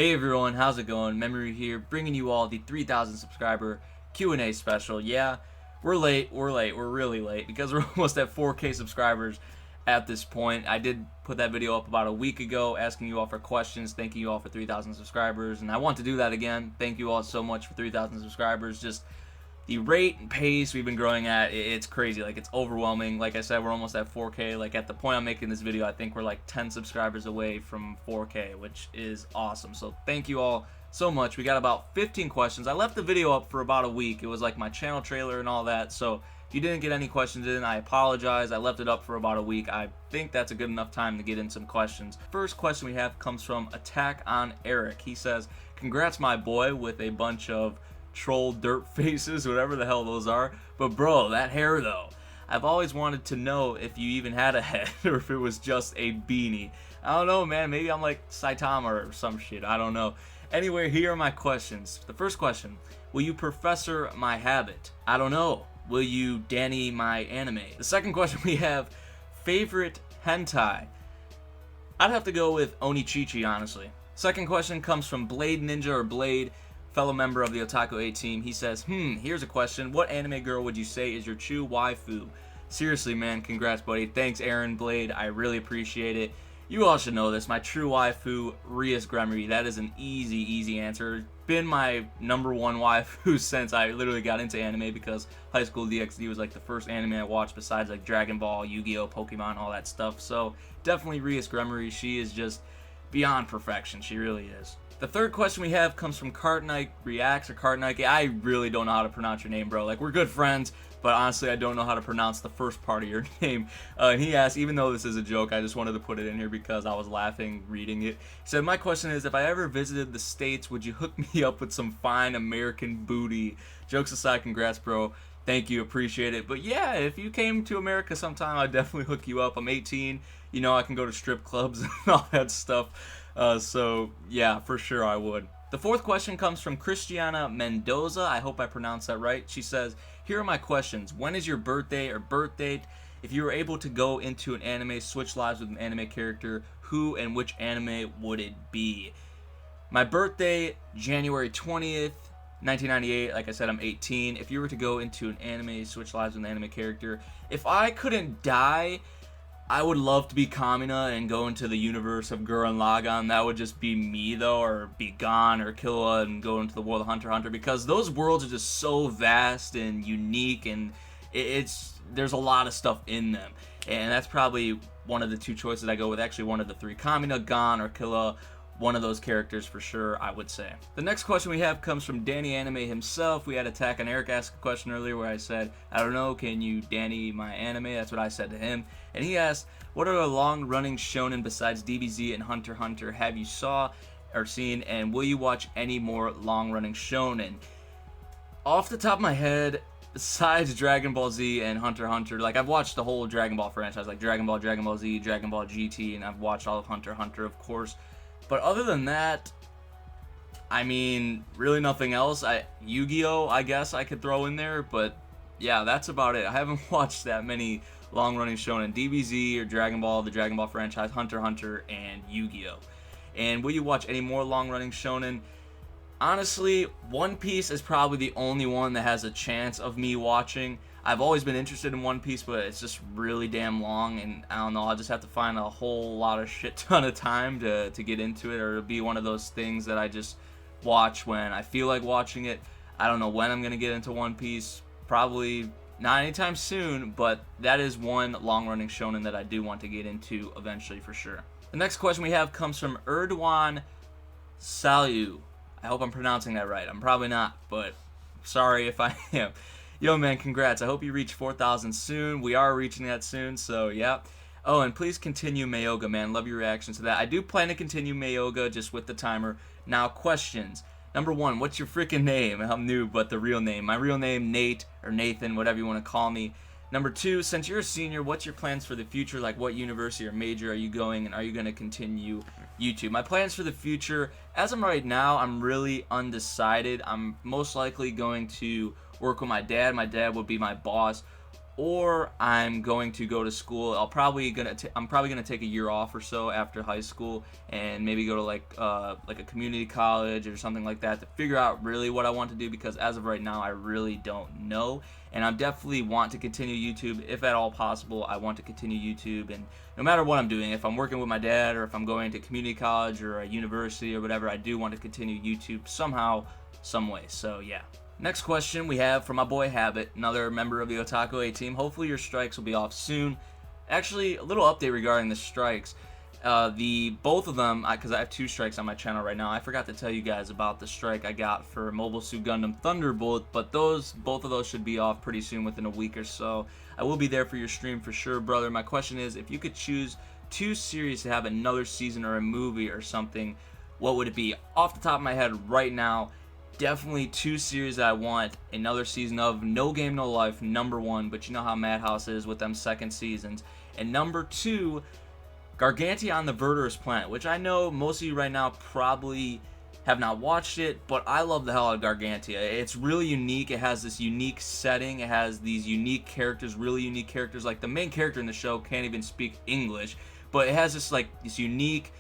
Hey everyone, how's it going? Memory here, bringing you all the 3,000 subscriber Q&A special. Yeah, we're really late because we're almost at 4K subscribers at this point. I did put that video up about a week ago asking you all for questions, thanking you all for 3,000 subscribers, and I want to do that again. Thank you all so much for 3,000 subscribers. Just the rate and pace we've been growing at, it's crazy. Like, it's overwhelming. Like I said, we're almost at 4K. Like, at the point I'm making this video, I think we're like 10 subscribers away from 4K, which is awesome. So thank you all so much. We got about 15 questions. I left the video up for about a week. It was like my channel trailer and all that. So if you didn't get any questions in, I apologize. I left it up for about a week. I think that's a good enough time to get in some questions. First question we have comes from Attack on Eric. He says, "Congrats, my boy," with a bunch of troll dirt faces, whatever the hell those are. But bro, that hair though. I've always wanted to know if you even had a head or if it was just a beanie. I don't know, man. Maybe I'm like Saitama or some shit. I don't know. Anyway, here are my questions. The first question: will you professor my habit? I don't know. Will you Danny my anime? The second question we have: favorite hentai? I'd have to go with Onichichi, honestly. Second question comes from Blade Ninja or Blade, fellow member of the Otaku 8 team. He says, here's a question. What anime girl would you say is your true waifu? Seriously, man, congrats, buddy. Thanks, Aaron Blade. I really appreciate it. You all should know this. My true waifu, Rias Gremory. That is an easy answer. Been my number one waifu since I literally got into anime, because High School DxD was like the first anime I watched besides like Dragon Ball, Yu-Gi-Oh, Pokemon, all that stuff. So definitely Rias Gremory. She is just beyond perfection. She really is. The third question we have comes from Cartnike Reacts, or Cartnike. I really don't know how to pronounce your name, bro. Like, we're good friends, but honestly, I don't know how to pronounce the first part of your name. And he asked, even though this is a joke, I just wanted to put it in here because I was laughing reading it. He said, "My question is, if I ever visited the States, would you hook me up with some fine American booty?" Jokes aside, congrats, bro. Thank you, appreciate it. But yeah, if you came to America sometime, I'd definitely hook you up. I'm 18, you know, I can go to strip clubs and all that stuff. So yeah, for sure I would. The fourth question comes from Christiana Mendoza. I hope I pronounced that right. She says, "Here are my questions. When is your birthday or birth date? If you were able to go into an anime, switch lives with an anime character, who and which anime would it be?" My birthday, January 20th, 1998. Like I said, I'm 18. If you were to go into an anime, switch lives with an anime character, if I couldn't die, I would love to be Kamina and go into the universe of Gurren Lagann. That would just be me, though, or be Gon or Killua and go into the world of Hunter x Hunter, because those worlds are just so vast and unique, and there's a lot of stuff in them. And that's probably one of the two choices I go with. Actually, one of the three: Kamina, Gon, or Killua. One of those characters for sure, I would say. The next question we have comes from Danny Anime himself. We had Attack on Eric ask a question earlier where I said, "I don't know, can you Danny my anime?" That's what I said to him. And he asked, "What are the long-running shonen besides DBZ and Hunter x Hunter have you saw or seen, and will you watch any more long-running shonen?" Off the top of my head, besides Dragon Ball Z and Hunter x Hunter, like, I've watched the whole Dragon Ball franchise, like Dragon Ball, Dragon Ball Z, Dragon Ball GT, and I've watched all of Hunter x Hunter, of course. But other than that, I mean, really nothing else. Yu-Gi-Oh, I guess I could throw in there, but yeah, that's about it. I haven't watched that many long-running shonen: DBZ or Dragon Ball, the Dragon Ball franchise, Hunter x Hunter, and Yu-Gi-Oh. And will you watch any more long-running shonen? Honestly, One Piece is probably the only one that has a chance of me watching. I've always been interested in One Piece, but it's just really damn long, and I don't know, I'll just have to find a whole lot of shit ton of time to get into it, or it'll be one of those things that I just watch when I feel like watching it. I don't know when I'm going to get into One Piece. Probably not anytime soon, but that is one long-running shonen that I do want to get into eventually for sure. The next question we have comes from Erdogan Salu. I hope I'm pronouncing that right. I'm probably not, but sorry if I am. Yo, man, congrats. I hope you reach 4,000 soon. We are reaching that soon, so yeah. Oh, and please continue Mayoga, man. Love your reactions to that. I do plan to continue Mayoga, just with the timer. Now, questions. Number one, what's your freaking name? I'm new, but the real name. My real name, Nate, or Nathan, whatever you want to call me. Number two, since you're a senior, what's your plans for the future? Like, what university or major are you going, and are you going to continue YouTube? My plans for the future, as of right now, I'm really undecided. I'm most likely going to work with my dad. My dad would be my boss. or I'm going to go to school. I'm probably gonna take a year off or so after high school, and maybe go to like a community college or something like that to figure out really what I want to do, because as of right now I really don't know. And I definitely want to continue YouTube if at all possible. I want to continue YouTube, and no matter what I'm doing, if I'm working with my dad or if I'm going to community college or a university or whatever, I do want to continue YouTube somehow, some way. So yeah. Next question we have from my boy Habit, another member of the Otaku A team. Hopefully your strikes will be off soon. Actually, a little update regarding the strikes. Both of them, because I have 2 strikes on my channel right now. I forgot to tell you guys about the strike I got for Mobile Suit Gundam Thunderbolt, but both of those should be off pretty soon, within a week or so. I will be there for your stream for sure, brother. My question is, if you could choose 2 series to have another season or a movie or something, what would it be? Off the top of my head right now, definitely 2 series that I want another season of. No Game No Life, #1, but you know how Madhouse is with them second seasons. And #2, Gargantia on the Verder's Planet, which I know most of you right now probably have not watched it, but I love the hell out of Gargantia. It's really unique. It has this unique setting. It has these unique characters, really unique characters. Like the main character in the show can't even speak English, but it has this unique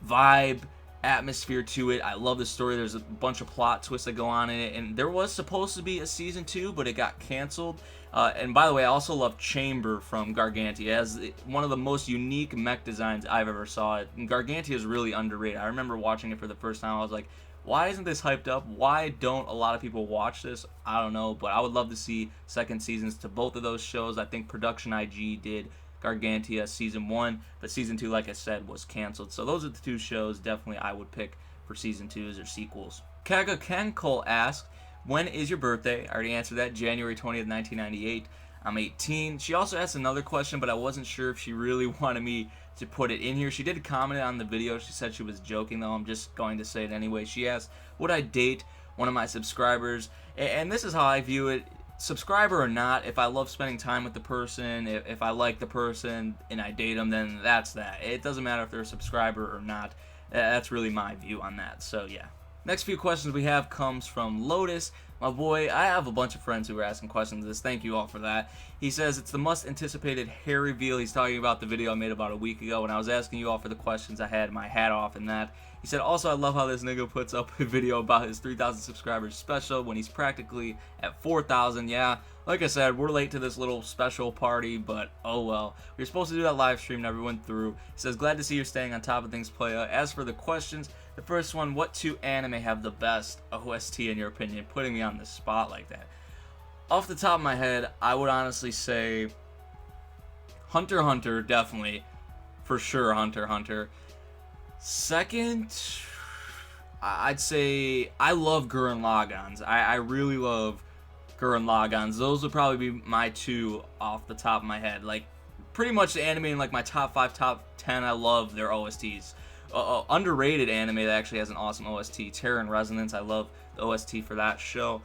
vibe, atmosphere to it. I love the story. There's a bunch of plot twists that go on in it, and there was supposed to be a season 2, but it got canceled. And by the way, I also love Chamber from Gargantia. It has one of the most unique mech designs I've ever saw. And Gargantia is really underrated. I remember watching it for the first time. I was like, why isn't this hyped up? Why don't a lot of people watch this? I don't know, but I would love to see second seasons to both of those shows. I think Production IG did Gargantia season 1, but season 2, like I said, was canceled. So those are the 2 shows definitely I would pick for season 2s or sequels. Kaga Kenkol asked, when is your birthday? I already answered that, January 20th, 1998. I'm 18. She also asked another question, but I wasn't sure if she really wanted me to put it in here. She did comment on the video. She said she was joking, though. I'm just going to say it anyway. She asked, would I date one of my subscribers? And this is how I view it. Subscriber or not, if I love spending time with the person, if I like the person and I date them, then that's that. It doesn't matter if they're a subscriber or not. That's really my view on that. So yeah. Next few questions we have comes from Lotus. My boy, I have a bunch of friends who are asking questions of this. Thank you all for that. He says it's the most anticipated hair reveal. He's talking about the video I made about a week ago when I was asking you all for the questions. I had my hat off and that. He said, also, I love how this nigga puts up a video about his 3,000 subscribers special when he's practically at 4,000. Yeah, like I said, we're late to this little special party, but oh well. We were supposed to do that live stream, never went through. He says, glad to see you're staying on top of things, playa. As for the questions, the first one, what 2 anime have the best OST in your opinion? Putting me on the spot like that. Off the top of my head, I would honestly say Hunter x Hunter, definitely. For sure, Hunter x Hunter. Second, I'd say I love Gurren Lagann's. I really love Gurren Lagann's. Those would probably be my 2 off the top of my head. Like, pretty much the anime in like my top 5, top 10, I love their OSTs. Underrated anime that actually has an awesome OST, Terror and Resonance. I love the OST for that show.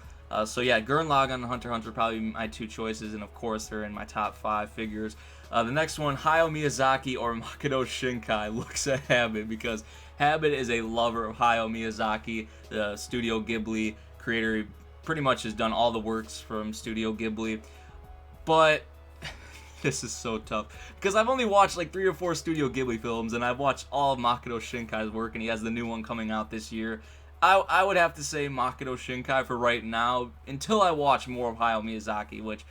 So yeah, Gurren Lagann and Hunter x Hunter are probably my 2 choices, and of course they're in my top 5 figures. The next one, Hayao Miyazaki or Makoto Shinkai. Looks at Habit, because Habit is a lover of Hayao Miyazaki, the Studio Ghibli creator. He pretty much has done all the works from Studio Ghibli. But this is so tough, because I've only watched like 3 or 4 Studio Ghibli films, and I've watched all of Makoto Shinkai's work, and he has the new one coming out this year. I would have to say Makoto Shinkai for right now, until I watch more of Hayao Miyazaki, which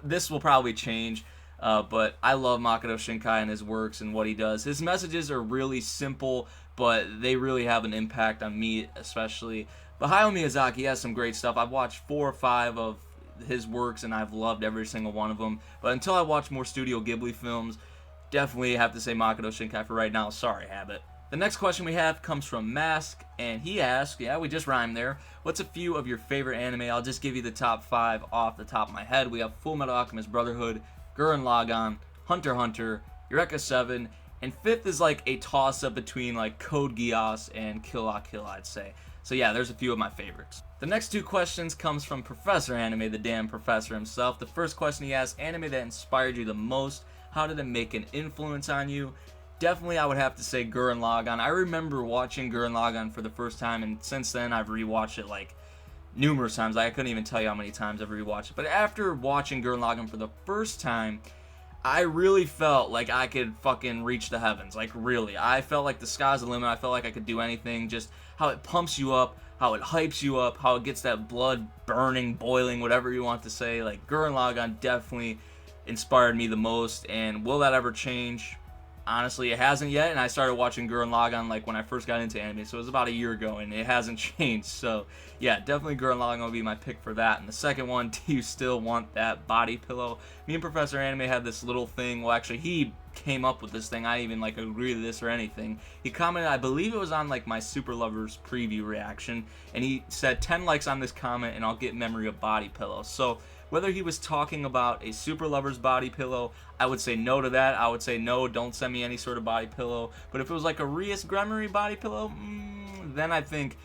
this will probably change. But I love Makoto Shinkai and his works and what he does. His messages are really simple, but they really have an impact on me especially. But Hayao Miyazaki has some great stuff. I've watched 4 or 5 of his works, and I've loved every single one of them. But until I watch more Studio Ghibli films, definitely have to say Makoto Shinkai for right now. Sorry, Habit. The next question we have comes from Mask, and he asks, yeah, we just rhymed there, what's a few of your favorite anime? I'll just give you the top 5 off the top of my head. We have Fullmetal Alchemist Brotherhood, Gurren Lagann, Hunter x Hunter, Eureka 7, and 5th is like a toss-up between like Code Geass and Kill la Kill, I'd say. So yeah, there's a few of my favorites. The next 2 questions comes from Professor Anime, the damn professor himself. The first question he asks, anime that inspired you the most, how did it make an influence on you? Definitely I would have to say Gurren Lagann. I remember watching Gurren Lagann for the first time, and since then I've rewatched it like numerous times. I couldn't even tell you how many times I've rewatched it. But after watching Gurren Lagann for the first time, I really felt like I could fucking reach the heavens. Like, really. I felt like the sky's the limit. I felt like I could do anything. Just how it pumps you up, how it hypes you up, how it gets that blood burning, boiling, whatever you want to say. Like, Gurren Lagann definitely inspired me the most. And will that ever change? Honestly, it hasn't yet, and I started watching Gurren Lagann like when I first got into anime, so it was about a year ago, and it hasn't changed. So yeah, definitely Gurren Lagann will be my pick for that. And the second one, do you still want that body pillow? Me and Professor Anime had this little thing. Well, actually, he came up with this thing. I didn't even like agree to this or anything. He commented, I believe it was on like my Super Lovers preview reaction, and he said 10 likes on this comment, and I'll get memory of body pillow. So whether he was talking about a Super Lovers body pillow, I would say no to that. I would say no, don't send me any sort of body pillow. But if it was like a Rias Gremory body pillow, then I think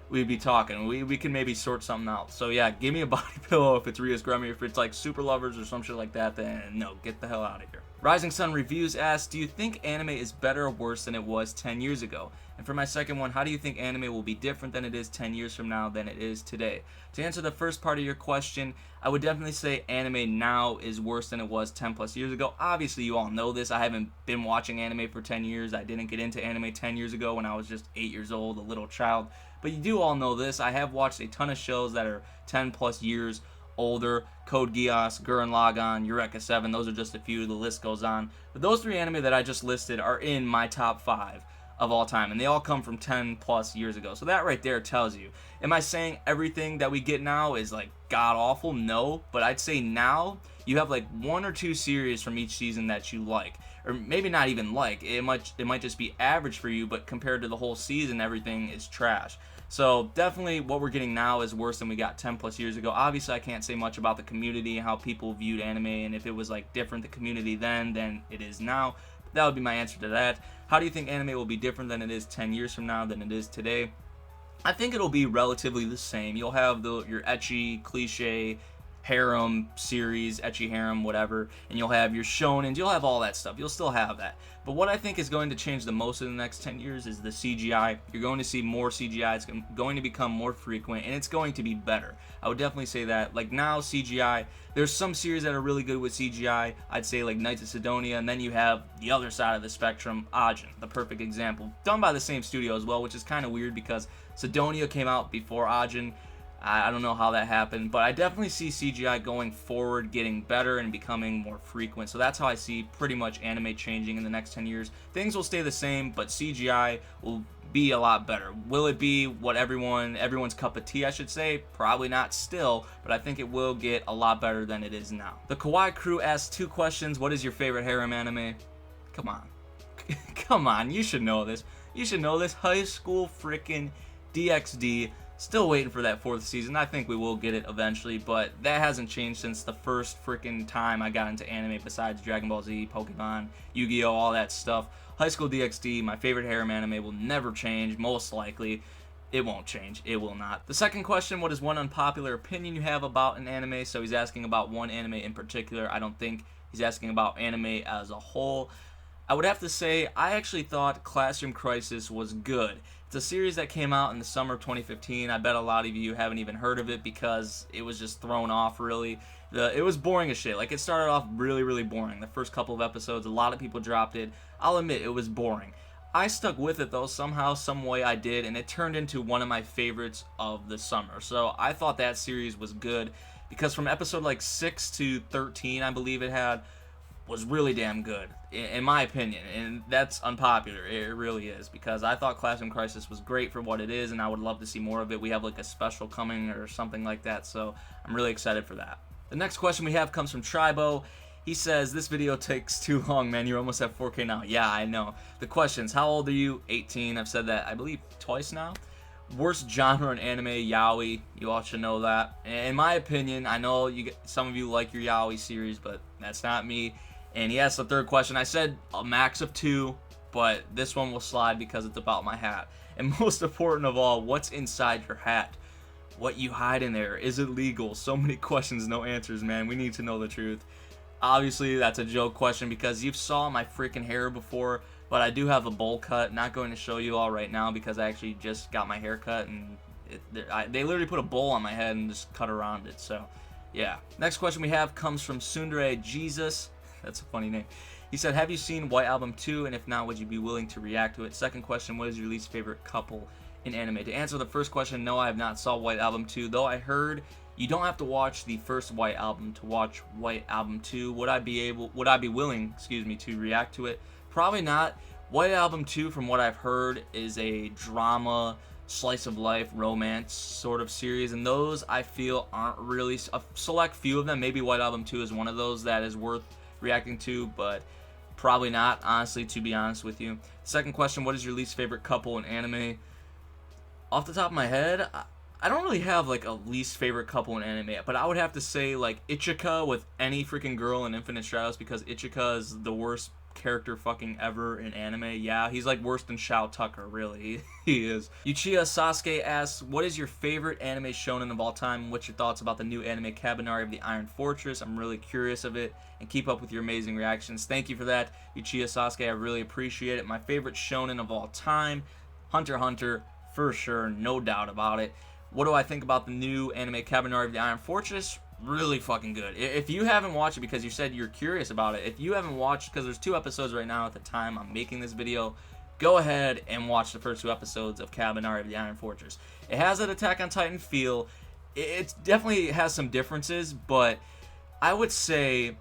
we'd be talking. We can maybe sort something out. So yeah, give me a body pillow if it's Rias Gremory. If it's like Super Lovers or some shit like that, then no, get the hell out of here. Rising Sun Reviews asks, do you think anime is better or worse than it was 10 years ago? And for my second one, how do you think anime will be different than it is 10 years from now than it is today? To answer the first part of your question, I would definitely say anime now is worse than it was 10 plus years ago. Obviously, you all know this. I haven't been watching anime for 10 years. I didn't get into anime 10 years ago when I was just 8 years old, a little child. But you do all know this. I have watched a ton of shows that are 10 plus years older. Code Geass, Gurren Lagann, Eureka 7, those are just a few, the list goes on. But those three anime that I just listed are in my top 5 of all time, and they all come from 10 plus years ago. So that right there tells you. Am I saying everything that we get now is like god awful? No, but I'd say now you have like 1 or 2 series from each season that you like, or maybe not even like. It might just be average for you, but compared to the whole season, everything is trash. So definitely what we're getting now is worse than we got 10 plus years ago. Obviously, I can't say much about the community and how people viewed anime, and if it was like different, the community then than it is now. That would be my answer to that. How do you think anime will be different than it is 10 years from now than it is today? I think it'll be relatively the same. You'll have your ecchi, cliche, harem series, ecchi harem, whatever, and you'll have your shonen, you'll have all that stuff. You'll still have that. But what I think is going to change the most in the next 10 years is the CGI. You're going to see more CGI. It's going to become more frequent, and it's going to be better. I would definitely say that. Like now, CGI, there's some series that are really good with CGI. I'd say like Knights of Sidonia, and then you have the other side of the spectrum, Ajin, the perfect example. Done by the same studio as well, which is kind of weird because Sidonia came out before Ajin. I don't know how that happened, but I definitely see CGI going forward, getting better and becoming more frequent. So that's how I see pretty much anime changing in the next 10 years. Things will stay the same, but CGI will be a lot better. Will it be what everyone's cup of tea, I should say? Probably not still, but I think it will get a lot better than it is now. The Kawaii Crew asks 2 questions. What is your favorite harem anime? Come on. Come on, you should know this. You should know this. High School freaking DxD. Still waiting for that 4th season. I think we will get it eventually, but that hasn't changed since the first freaking time I got into anime besides Dragon Ball Z, Pokemon, Yu-Gi-Oh, all that stuff. High School DxD, my favorite harem anime, will never change, most likely. It won't change. It will not. The second question, what is one unpopular opinion you have about an anime? So he's asking about one anime in particular. I don't think he's asking about anime as a whole. I would have to say I actually thought Classroom Crisis was good. It's a series that came out in the summer of 2015. I bet a lot of you haven't even heard of it because it was just thrown off, really. It was boring as shit. Like, it started off really, really boring. The first couple of episodes, a lot of people dropped it. I'll admit, it was boring. I stuck with it, though, somehow, some way I did, and it turned into one of my favorites of the summer. So I thought that series was good because from episode, like, 6 to 13, I believe it had, was really damn good, in my opinion, and that's unpopular. It really is, because I thought Classroom Crisis was great for what it is, and I would love to see more of it. We have like a special coming or something like that, so I'm really excited for that. The next question we have comes from Tribo. He says, this video takes too long, man. You're almost at 4K now. Yeah, I know. The questions, how old are you? 18. I've said that, I believe, twice now. Worst genre in anime, yaoi. You all should know that. In my opinion, I know some of you like your yaoi series, but that's not me. And he asked the third question. I said a max of 2, but this one will slide because it's about my hat. And most important of all, what's inside your hat? What you hide in there? Is it legal? So many questions, no answers, man. We need to know the truth. Obviously, that's a joke question because you've saw my freaking hair before, but I do have a bowl cut. Not going to show you all right now because I actually just got my hair cut and They literally put a bowl on my head and just cut around it. So, yeah. Next question we have comes from Sundere Jesus. That's a funny name. He said, have you seen White Album 2? And if not, would you be willing to react to it? Second question, what is your least favorite couple in anime? To answer the first question, no, I have not saw White Album 2, though I heard you don't have to watch the first White Album to watch White Album 2. Would I be willing, to react to it? Probably not. White Album 2, from what I've heard, is a drama, slice of life, romance sort of series, and those I feel aren't really a select few of them. Maybe White Album 2 is one of those that is worth reacting to, but probably not, honestly, to be honest with you. Second question, what is your least favorite couple in anime? Off the top of my head, I don't really have like a least favorite couple in anime, but I would have to say like Ichika with any freaking girl in Infinite Stratos, because Ichika is the worst character fucking ever in anime. Yeah, he's like worse than Shao Tucker, really. He is. Uchiha Sasuke asks, what is your favorite anime shonen of all time? What's your thoughts about the new anime Kabanari of the Iron Fortress? I'm really curious of it, and keep up with your amazing reactions. Thank you for that, Uchiha Sasuke. I really appreciate it. My favorite shonen of all time, Hunter x Hunter, for sure, no doubt about it. What do I think about the new anime Kabanari of the Iron Fortress? Really fucking good. If you haven't watched it, because you said you're curious about it, if you haven't watched, because there's 2 episodes right now at the time I'm making this video, go ahead and watch the first 2 episodes of Kabanari of the Iron Fortress. It has an Attack on Titan feel. It definitely has some differences, but I would say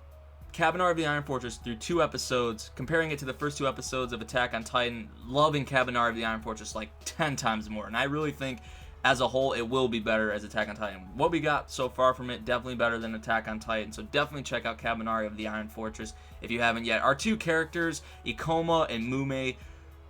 Kabanari of the Iron Fortress, through 2 episodes, comparing it to the first 2 episodes of Attack on Titan, loving Kabanari of the Iron Fortress like 10 times more, and I really think as a whole, it will be better as Attack on Titan. What we got so far from it, definitely better than Attack on Titan. So definitely check out Kabanari of the Iron Fortress if you haven't yet. Our 2 characters, Ikoma and Mume,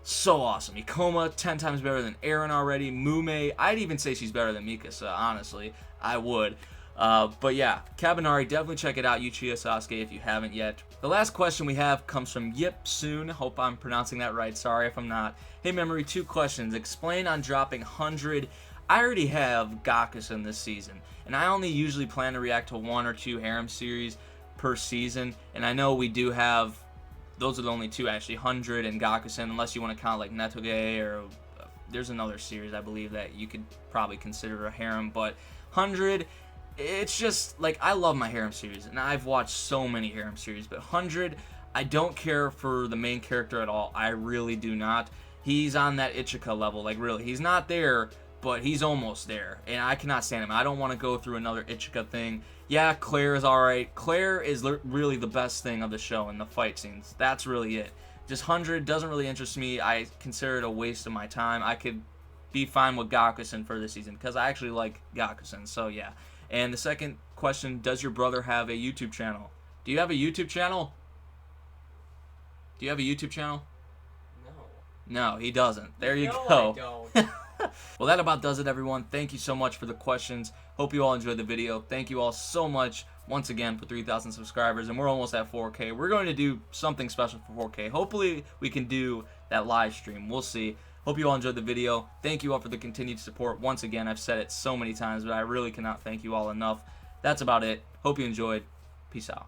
so awesome. Ikoma, 10 times better than Eren already. Mume, I'd even say she's better than Mikasa, honestly. I would. But yeah, Kabanari, definitely check it out, Uchiha Sasuke, if you haven't yet. The last question we have comes from Yip Soon. Hope I'm pronouncing that right. Sorry if I'm not. Hey, Memory, 2 questions. Explain on dropping 100. I already have Gakusen this season, and I only usually plan to react to 1 or 2 harem series per season, and I know we do have, those are the only 2 actually, 100 and Gakusen, unless you want to count like Netoge, or there's another series I believe that you could probably consider a harem, but 100, it's just, like, I love my harem series, and I've watched so many harem series, but 100, I don't care for the main character at all. I really do not. He's on that Ichika level, like, really, he's not there, but he's almost there, and I cannot stand him. I don't want to go through another Ichika thing. Yeah, Claire is alright. Claire is really the best thing of the show in the fight scenes. That's really it. Just 100 doesn't really interest me. I consider it a waste of my time. I could be fine with Gakusen for this season, because I actually like Gakusen, so yeah. And the second question, does your brother have a YouTube channel? Do you have a YouTube channel? Do you have a YouTube channel? No, he doesn't. There you go. I don't. Well, that about does it, everyone. Thank you so much for the questions. Hope you all enjoyed the video. Thank you all so much once again for 3,000 subscribers, and we're almost at 4K. We're going to do something special for 4K. Hopefully, we can do that live stream. We'll see. Hope you all enjoyed the video. Thank you all for the continued support. Once again, I've said it so many times, but I really cannot thank you all enough. That's about it. Hope you enjoyed. Peace out.